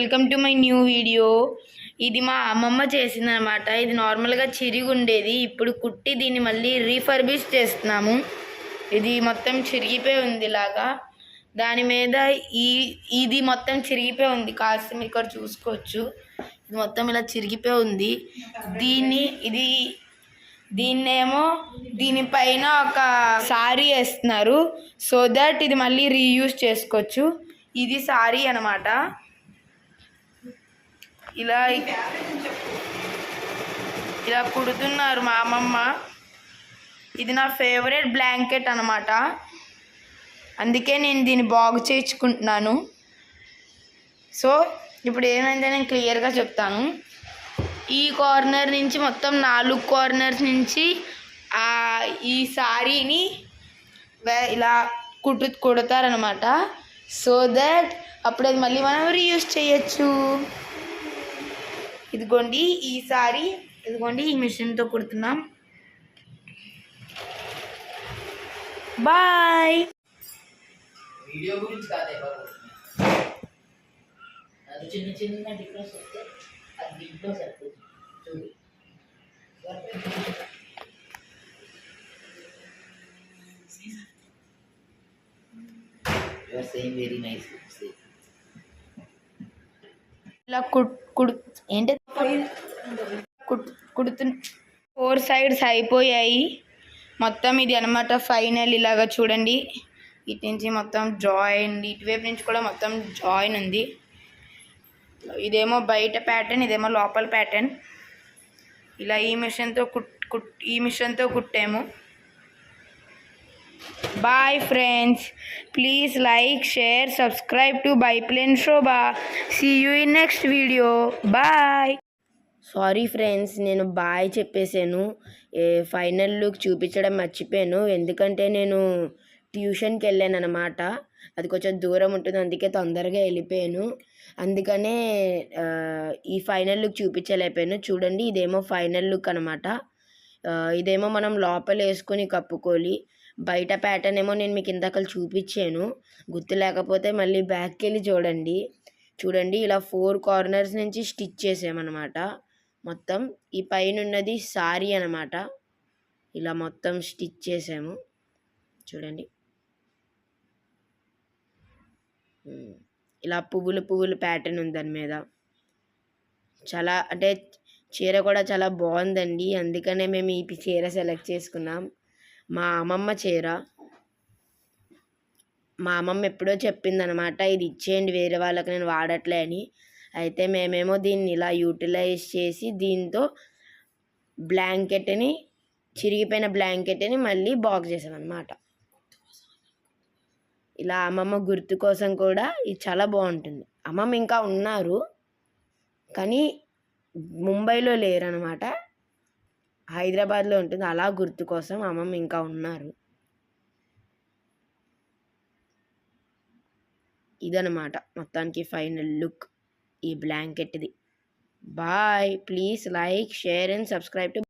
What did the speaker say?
Welcome to my new video. ఇది మా అమ్మమ్మ చేసిందనమాట. ఇది నార్మల్గా చిరిగి ఉండేది, ఇప్పుడు కుట్టి దీన్ని మళ్ళీ రీఫర్బిష్ చేస్తున్నాము. ఇది మొత్తం చిరిగిపోయి ఉంది ఇలాగా. దాని మీద ఇది మొత్తం చిరిగిపోయి ఉంది, కాస్త మీరు ఇక్కడ చూసుకోవచ్చు. ఇది మొత్తం ఇలా చిరిగిపోయి ఉంది. దీన్నేమో దీనిపైన ఒక సారీ వేస్తున్నారు, సో దట్ ఇది మళ్ళీ రీయూజ్ చేసుకోవచ్చు. ఇది సారీ అన్నమాట. ఇలా కుడుతున్నారు మా అమ్మమ్మ. ఇది నా ఫేవరెట్ బ్లాంకెట్ అన్నమాట, అందుకే నేను దీన్ని బాగు చేయించుకుంటున్నాను. సో ఇప్పుడు ఏమైందో నేను క్లియర్గా చెప్తాను. ఈ కార్నర్ నుంచి మొత్తం 4 కార్నర్స్ నుంచి ఈ సారీని ఇలా కుడతారనమాట, సో దట్ అప్పుడు అది మళ్ళీ మనం రీయూజ్ చేయొచ్చు. ఇదిగోండి ఈ సారీ, ఇదిగోండి ఈ మిషన్తో కుడుతున్నాం. బాయ్. వీడియో గురించి కాదే అది చిన్న చిన్న డిఫరెన్స్ వస్తే అది దీంట్లో సరిపోతుంది. చూడు you are saying very nice. ఇలా ఏంటి కుడుతు 4 సైడ్స్ అయిపోయాయి మొత్తం. ఇది అనమాట ఫైనల్. ఇలాగా చూడండి, ఇటు నుంచి మొత్తం జాయిన్, ఇటువైపు నుంచి కూడా మొత్తం జాయిన్ ఉంది. ఇదేమో బయట ప్యాటర్న్, ఇదేమో లోపల ప్యాటర్న్. ఇలా ఈ మిషన్తో కుట్టాము. Bye friends, please like, share, subscribe to బైప్లేన్ Shobha. See you in next video. Bye. Sorry friends, నేను బాయ్ చెప్పేసాను. ఫైనల్ లుక్ చూపించడం మర్చిపోయాను, ఎందుకంటే నేను ట్యూషన్కి వెళ్ళాను అనమాట. అది కొంచెం దూరం ఉంటుంది, అందుకే తొందరగా వెళ్ళిపోయాను. అందుకనే ఈ ఫైనల్ లుక్ చూపించలేకపోయాను. చూడండి, ఇదేమో ఫైనల్ లుక్ అనమాట. ఇదేమో మనం లోపల వేసుకొని కప్పుకోవాలి. బయట ప్యాటర్న్ ఏమో నేను మీకు ఇందాక చూపించాను, గుర్తు లేకపోతే మళ్ళీ బ్యాక్కి వెళ్ళి చూడండి. ఇలా 4 కార్నర్స్ నుంచి స్టిచ్ చేసామన్నమాట. మొత్తం ఈ పైన ఉన్నది సారీ అనమాట. ఇలా మొత్తం స్టిచ్ చేసాము చూడండి. ఇలా పువ్వులు ప్యాటర్న్ ఉంది దాని మీద. చాలా అంటే చీర కూడా చాలా బాగుందండి, అందుకనే మేము ఈ చీర సెలెక్ట్ చేసుకున్నాం. మా అమ్మమ్మ చీర. మా అమ్మమ్మ ఎప్పుడో చెప్పిందనమాట, ఇది ఇచ్చేయండి వేరే వాళ్ళకి, నేను వాడట్లే అని. అయితే మేమేమో దీన్ని ఇలా యూటిలైజ్ చేసి దీంతో చిరిగిపోయిన బ్లాంకెట్ని మళ్ళీ బాగు చేసామన్నమాట. ఇలా అమ్మమ్మ గుర్తు కోసం కూడా ఇది చాలా బాగుంటుంది. అమ్మమ్మ ఇంకా ఉన్నారు కానీ ముంబైలో లేరనమాట, హైదరాబాద్లో ఉంటుంది. అలా గుర్తు కోసం అమ్మమ్మ ఇంకా ఉన్నారు. ఇదనమాట మొత్తానికి ఫైనల్ లుక్ ఈ బ్లాంకెట్ది. Bye. Please like, share and subscribe to